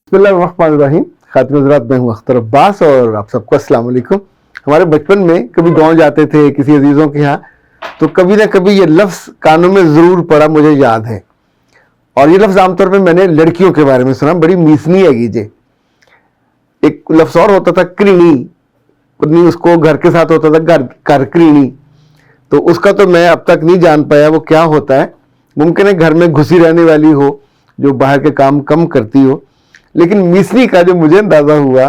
बिस्मिल्लाहिर्रहमानिर्रहीम। खातिन हज़रात, मैं हूँ अख्तर अब्बास और आप सबको अस्सलाम वालेकुम। हमारे बचपन में कभी गांव जाते थे किसी अजीज़ों के यहाँ, तो कभी ना कभी ये लफ्ज़ कानों में ज़रूर पड़ा, मुझे याद है। और ये लफ्ज़ आमतौर पे मैंने लड़कियों के बारे में सुना, बड़ी मीसनी है गीजे। एक लफ्ज़ और होता था कृणी, उसको घर के साथ होता था घर कृणी, तो उसका तो मैं अब तक नहीं जान पाया वो क्या होता है। मुमकिन है घर में घुसी रहने वाली हो, जो बाहर के काम कम करती हो। लेकिन मीसनी का जो मुझे अंदाज़ा हुआ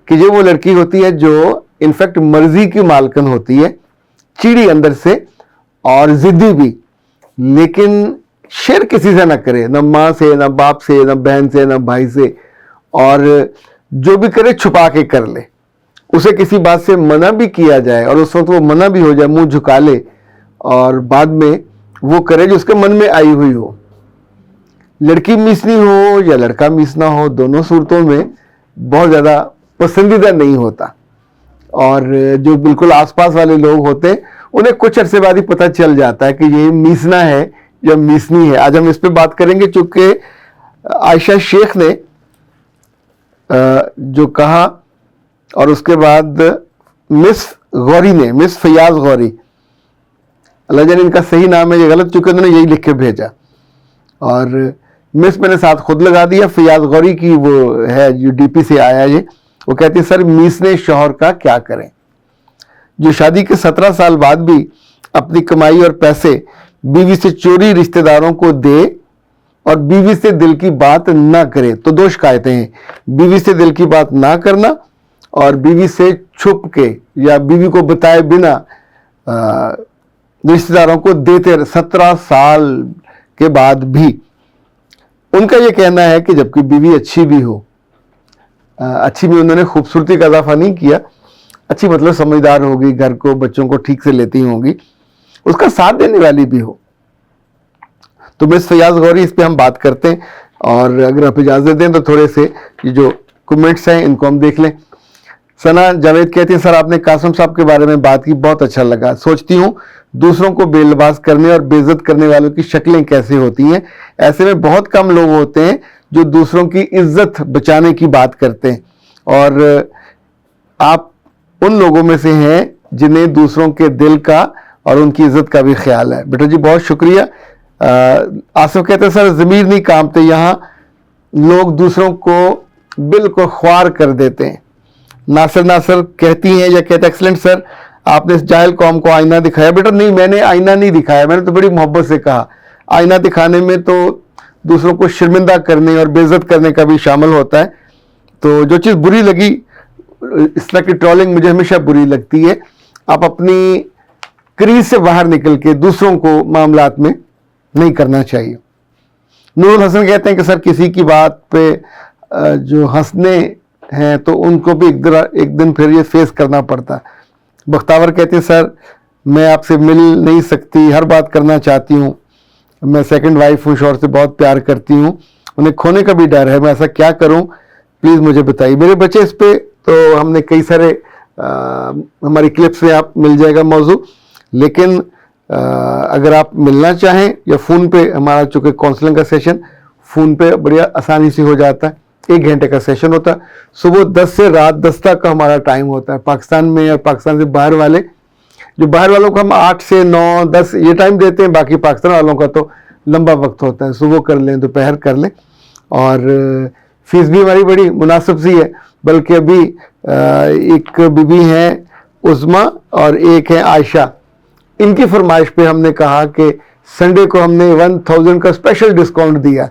कि ये वो लड़की होती है जो इनफैक्ट मर्जी की मालकन होती है, चिड़ी अंदर से और ज़िद्दी भी, लेकिन शेयर किसी से ना करे, ना माँ से, ना बाप से, ना बहन से, ना भाई से, और जो भी करे छुपा के कर ले। उसे किसी बात से मना भी किया जाए और उस वक्त वो मना भी हो जाए, मुंह झुका ले और बाद में वो करे जो उसके मन में आई हुई हो। लड़की मीसनी हो या लड़का मीसना हो, दोनों सूरतों में बहुत ज़्यादा पसंदीदा नहीं होता। और जो बिल्कुल आसपास वाले लोग होते हैं उन्हें कुछ अरसे बाद ही पता चल जाता है कि ये मीसना है या मीसनी है। आज हम इस पे बात करेंगे, चूँकि आयशा शेख ने जो कहा और उसके बाद मिस गौरी ने, मिस फयाज गौरी, अल्लाह जाने इनका सही नाम है ये गलत, चूँकि उन्होंने यही लिख के भेजा और मिस मैंने साथ खुद लगा दिया। फयाज गौरी की वो है जो डीपी से आया ये, वो कहती है सर मीसने शौहर का क्या करें, जो शादी के 17 साल बाद भी अपनी कमाई और पैसे बीवी से चोरी रिश्तेदारों को दे और बीवी से दिल की बात ना करे। तो दो शिकायतें हैं, बीवी से दिल की बात ना करना और बीवी से छुप के या बीवी को बताए बिना रिश्तेदारों को देते 17 साल के बाद भी। उनका ये कहना है कि जबकि बीवी अच्छी भी हो, अच्छी भी उन्होंने खूबसूरती का इजाफा नहीं किया, अच्छी मतलब समझदार होगी, घर को बच्चों को ठीक से लेती होंगी, उसका साथ देने वाली भी हो। तो मिस फयाज गौरी, इस पे हम बात करते हैं और अगर आप इजाज़त दें तो थोड़े से ये जो कमेंट्स हैं इनको हम देख लें। सना जावेद कहती है सर आपने कासिम साहब के बारे में बात की, बहुत अच्छा लगा। सोचती हूँ दूसरों को बेलबाज करने और बेइज्जत करने वालों की शक्लें कैसे होती हैं। ऐसे में बहुत कम लोग होते हैं जो दूसरों की इज्जत बचाने की बात करते हैं और आप उन लोगों में से हैं जिन्हें दूसरों के दिल का और उनकी इज्जत का भी ख्याल है। बेटा जी बहुत शुक्रिया। आसिफ कहते हैं सर ज़मीर नहीं कांपते, यहाँ लोग दूसरों को बिल्कुल ख्वार कर देते हैं। नासिर कहती हैं या कहते एक्सलेंट सर आपने इस जाहिल कौम को आईना दिखाया। बेटा नहीं, मैंने आईना नहीं दिखाया, मैंने तो बड़ी मोहब्बत से कहा। आईना दिखाने में तो दूसरों को शर्मिंदा करने और बेइज्जत करने का भी शामिल होता है। तो जो चीज़ बुरी लगी, इस तरह की ट्रोलिंग मुझे हमेशा बुरी लगती है। आप अपनी क्रीज से बाहर निकल के दूसरों को मामलात में नहीं करना चाहिए। नूरुल हसन कहते हैं कि सर किसी की बात पे जो हंसने हैं तो उनको भी एक दिन फिर ये फेस करना पड़ता है। बख्तावर कहते हैं सर मैं आपसे मिल नहीं सकती, हर बात करना चाहती हूँ, मैं सेकंड वाइफ हूँ, शौहर से बहुत प्यार करती हूँ, उन्हें खोने का भी डर है, मैं ऐसा क्या करूँ प्लीज़ मुझे बताइए। मेरे बच्चे इस पे तो हमने कई सारे हमारी क्लिप्स में आप मिल जाएगा मौजू, लेकिन अगर आप मिलना चाहें या फ़ोन पे, हमारा चूँकि काउंसलिंग का सेशन फ़ोन पे बढ़िया आसानी से हो जाता है, 1 घंटे का सेशन होता है, सुबह 10 से रात 10 तक का हमारा टाइम होता है। पाकिस्तान में और पाकिस्तान से बाहर वाले, जो बाहर वालों को हम 8 से 9 10 ये टाइम देते हैं, बाकी पाकिस्तान वालों का तो लंबा वक्त होता है, सुबह कर लें दोपहर कर लें। और फीस भी हमारी बड़ी मुनासिब सी है, बल्कि अभी एक बीबी हैं उस्मा और एक है आयशा, इनकी फरमाइश पे हमने कहा कि संडे को हमने 1000 का स्पेशल डिस्काउंट दिया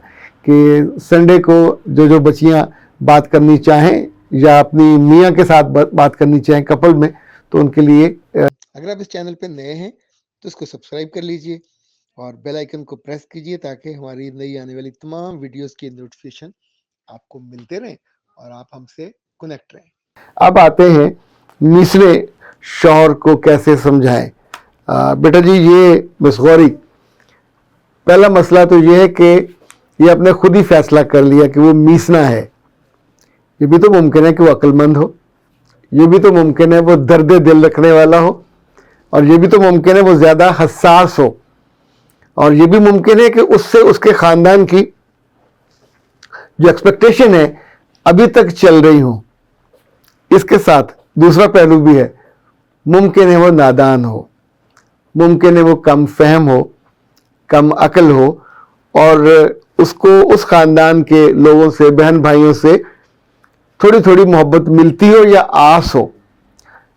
कि संडे को जो बच्चियां बात करनी चाहें या अपनी मियाँ के साथ बात करनी चाहें कपल में, तो उनके लिए अगर आप इस चैनल पे नए हैं तो इसको सब्सक्राइब कर लीजिए और बेल आइकन को प्रेस कीजिए ताकि हमारी नई आने वाली तमाम वीडियोस की नोटिफिकेशन आपको मिलते रहें और आप हमसे कनेक्ट रहें। अब आते हैं मीसने शौहर को कैसे समझाएं। बेटा जी ये मिस गौरी, पहला मसला तो ये है कि ये अपने खुद ही फैसला कर लिया कि वो मीसना है। ये भी तो मुमकिन है कि वो अक्लमंद हो, ये भी तो मुमकिन है वो दर्द दिल रखने वाला हो, और ये भी तो मुमकिन है वो ज़्यादा हसास हो, और ये भी मुमकिन है कि उससे उसके ख़ानदान की जो एक्सपेक्टेशन है अभी तक चल रही हों। इसके साथ दूसरा पहलू भी है, मुमकिन है वो नादान हो, मुमकिन है वो कम फहम हो, कम अकल हो, और उसको उस खानदान के लोगों से, बहन भाइयों से थोड़ी थोड़ी मोहब्बत मिलती हो या आस हो।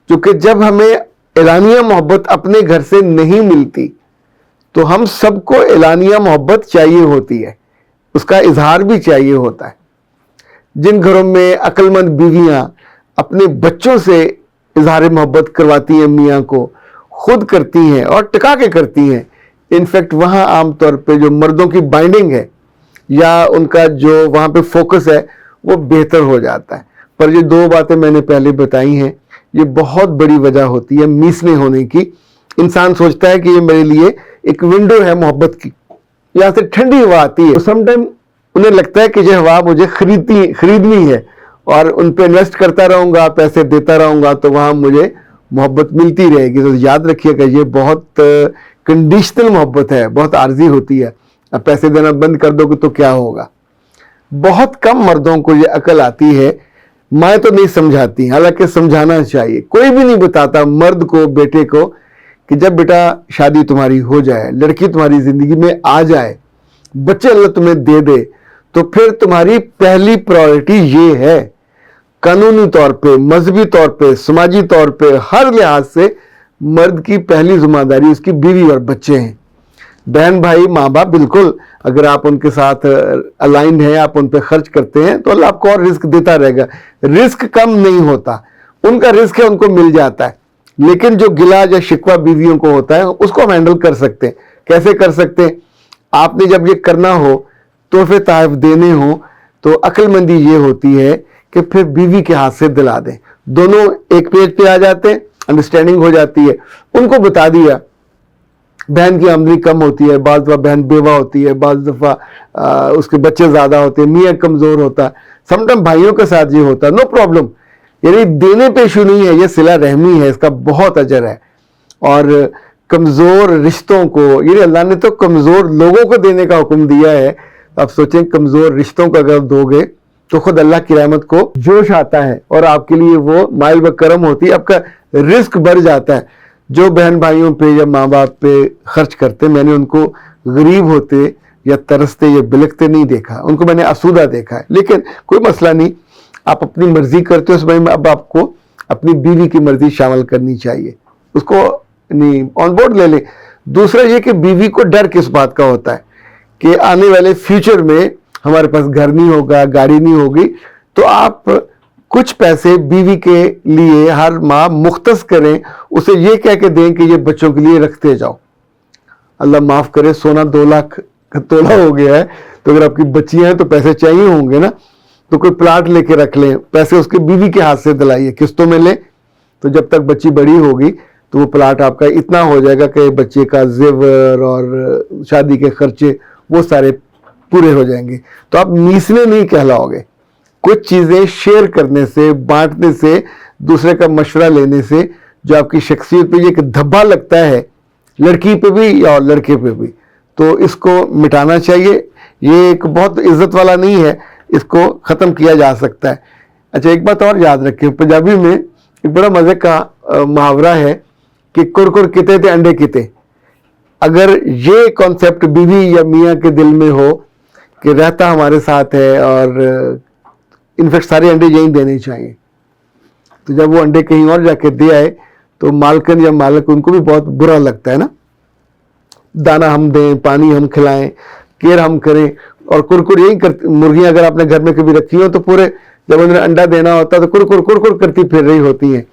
क्योंकि जब हमें एलानिया मोहब्बत अपने घर से नहीं मिलती तो हम सबको एलानिया मोहब्बत चाहिए होती है, उसका इजहार भी चाहिए होता है। जिन घरों में अक्लमंद बीवियां अपने बच्चों से इजहार मोहब्बत करवाती हैं, मियाँ को खुद करती हैं और टिका के करती हैं, इनफैक्ट वहाँ आमतौर पे जो मर्दों की बाइंडिंग है या उनका जो वहाँ पे फोकस है वो बेहतर हो जाता है। पर ये दो बातें मैंने पहले बताई हैं, ये बहुत बड़ी वजह होती है मीसने होने की। इंसान सोचता है कि ये मेरे लिए एक विंडो है मोहब्बत की, यहाँ से ठंडी हवा आती है, समटाइम उन्हें लगता है कि ये हवा मुझे खरीदनी है और उन पे इन्वेस्ट करता रहूंगा, पैसे देता रहूंगा तो वहाँ मुझे मोहब्बत मिलती रहेगी। तो याद रखिएगा, ये बहुत कंडीशनल मोहब्बत है, बहुत आर्जी होती है। अब पैसे देना बंद कर दोगे तो क्या होगा। बहुत कम मर्दों को ये अकल आती है, माएँ तो नहीं समझाती, हालांकि समझाना चाहिए। कोई भी नहीं बताता मर्द को, बेटे को, कि जब बेटा शादी तुम्हारी हो जाए, लड़की तुम्हारी जिंदगी में आ जाए, बच्चे अल्लाह तुम्हें दे दे, तो फिर तुम्हारी पहली प्रायोरिटी ये है, कानूनी तौर पे, मजहबी तौर पे, समाजी तौर पे, हर लिहाज से मर्द की पहली जिम्मेदारी उसकी बीवी और बच्चे हैं। बहन भाई, माँ बाप, बिल्कुल अगर आप उनके साथ अलाइंड हैं, आप उन पे खर्च करते हैं तो अल्लाह आपको और रिस्क देता रहेगा। रिस्क कम नहीं होता, उनका रिस्क है, उनको मिल जाता है। लेकिन जो गिला या शिकवा बीवियों को होता है उसको हम हैंडल कर सकते हैं। कैसे कर सकते हैं? आपने जब ये करना हो, तोहफे तहफ देने हो, तो अक्लमंदी ये होती है कि फिर बीवी के हाथ से दिला दें, दोनों एक पेज पे आ जाते हैं, अंडरस्टैंडिंग हो जाती है। उनको बता दिया बहन की आमदनी कम होती है, बाज़ दफ़ा बहन बेवा होती है, बाज़ दफ़ा उसके बच्चे ज़्यादा होते हैं, मियाँ कमज़ोर होता है, समटाइम भाइयों के साथ ये होता है, नो प्रॉब्लम। यानी देने पे इशू नहीं है, ये सिला रहमी है, इसका बहुत अजर है। और कमज़ोर रिश्तों को, यानी अल्लाह ने तो कमज़ोर लोगों को देने का हुक्म दिया है। आप सोचें, कमज़ोर रिश्तों को अगर दोगे तो खुद अल्लाह की रहमत को जोश आता है और आपके लिए वो माइल व करम होती है, आपका रिस्क बढ़ जाता है। जो बहन भाइयों पे या माँ बाप पे खर्च करते, मैंने उनको गरीब होते या तरसते या बिलखते नहीं देखा, उनको मैंने आसूदा देखा है। लेकिन कोई मसला नहीं, आप अपनी मर्जी करते हो, उसमें अब आपको अपनी बीवी की मर्जी शामिल करनी चाहिए, उसको नहीं ऑन बोर्ड ले ले। दूसरा ये कि बीवी को डर किस बात का होता है कि आने वाले फ्यूचर में हमारे पास घर नहीं होगा, गाड़ी नहीं होगी, तो आप कुछ पैसे बीवी के लिए हर माह मुख्तस करें, उसे ये कह के दें कि ये बच्चों के लिए रखते जाओ। अल्लाह माफ़ करे, सोना 2 लाख का तोला हो गया है, तो अगर आपकी बच्चियां हैं तो पैसे चाहिए होंगे ना, तो कोई प्लाट लेके रख लें, पैसे उसके बीवी के हाथ से दिलाइए, किस्तों में लें, तो जब तक बच्ची बड़ी होगी तो वो प्लाट आपका इतना हो जाएगा कि बच्चे का जेवर और शादी के खर्चे वो सारे पूरे हो जाएंगे। तो आप मीसने नहीं कहलाओगे। कुछ चीज़ें शेयर करने से, बांटने से, दूसरे का मशवरा लेने से जो आपकी शख्सियत पे एक धब्बा लगता है, लड़की पे भी या लड़के पे भी, तो इसको मिटाना चाहिए। ये एक बहुत इज्जत वाला नहीं है, इसको ख़त्म किया जा सकता है। अच्छा, एक बात और याद रखें, पंजाबी में एक बड़ा मज़े का मुहावरा है कि कुरकुर किते थे अंडे किते। अगर ये कॉन्सेप्ट बीवी या मियाँ के दिल में हो कि रहता हमारे साथ है और इनफैक्ट सारे अंडे यहीं देने चाहिए, तो जब वो अंडे कहीं और जाके दे आए तो मालकन या मालिक उनको भी बहुत बुरा लगता है ना। दाना हम दें, पानी हम खिलाएं, केयर हम करें, और कुरकुर यही करती। मुर्गियां अगर आपने घर में कभी रखी हो तो पूरे जब उन्हें अंडा देना होता है तो कुरकुर कुरकुर करती फिर रही होती हैं,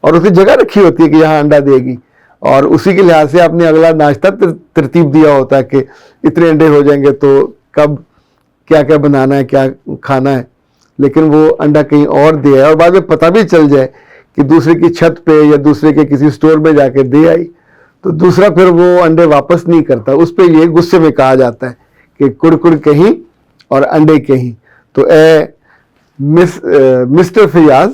और उसी जगह रखी होती है कि यहाँ अंडा देगी, और उसी के लिहाज से आपने अगला नाश्ता तरतीब दिया होता है कि इतने अंडे हो जाएंगे तो कब क्या क्या बनाना है, क्या खाना है। लेकिन वो अंडा कहीं और दे आए और बाद में पता भी चल जाए कि दूसरे की छत पे या दूसरे के किसी स्टोर में जाके दे आई, तो दूसरा फिर वो अंडे वापस नहीं करता। उस पर ये गुस्से में कहा जाता है कि कुरकुर कहीं और अंडे कहीं। तो मिस्टर फैयाज,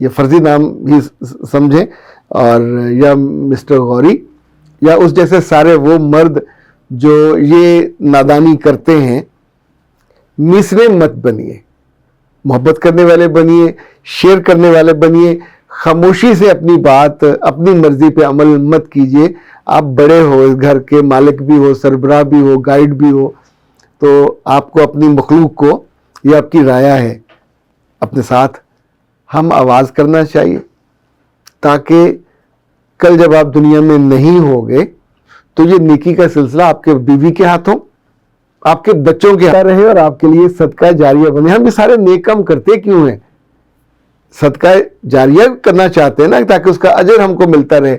ये फर्जी नाम भी समझें, और या मिस्टर गौरी या उस जैसे सारे वो मर्द जो ये नादानी करते हैं, मिसरे मत बनिए। محبت کرنے والے بنیے, شیئر کرنے والے بنیے, خاموشی سے اپنی بات, اپنی مرضی پہ عمل مت کیجیے. آپ بڑے ہو, اس گھر کے مالک بھی ہو, سربراہ بھی ہو, گائیڈ بھی ہو, تو آپ کو اپنی مخلوق کو, یہ آپ کی رایا ہے, اپنے ساتھ ہم آواز کرنا چاہیے, تاکہ کل جب آپ دنیا میں نہیں ہوگے تو یہ نیکی کا سلسلہ آپ کے بیوی کے ہاتھوں, آپ کے بچوں کے ہاتھ رہے اور آپ کے لیے صدقہ جاریہ بنے. ہم یہ سارے نیک کام کرتے کیوں ہیں؟ صدقہ جاریہ کرنا چاہتے ہیں نا, تاکہ اس کا اجر ہم کو ملتا رہے.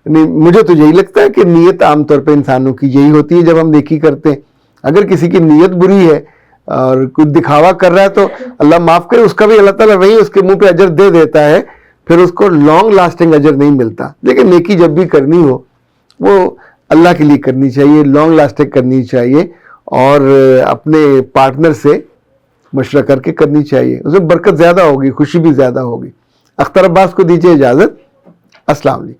مجھے تو یہی لگتا ہے کہ نیت عام طور پہ انسانوں کی یہی ہوتی ہے جب ہم نیکی کرتے ہیں. اگر کسی کی نیت بری ہے اور کوئی دکھاوا کر رہا ہے تو اللہ معاف کرے, اس کا بھی اللہ تعالیٰ وہی اس کے منہ پہ اجر دے دیتا ہے, پھر اس کو لانگ لاسٹنگ اجر نہیں ملتا. لیکن نیکی جب بھی کرنی ہو وہ اللہ کے لیے کرنی چاہیے, لانگ لاسٹنگ کرنی چاہیے, اور اپنے پارٹنر سے مشورہ کر کے کرنی چاہیے. اس میں برکت زیادہ ہوگی, خوشی بھی زیادہ ہوگی. اختر عباس کو دیجیے اجازت. السلام علیکم.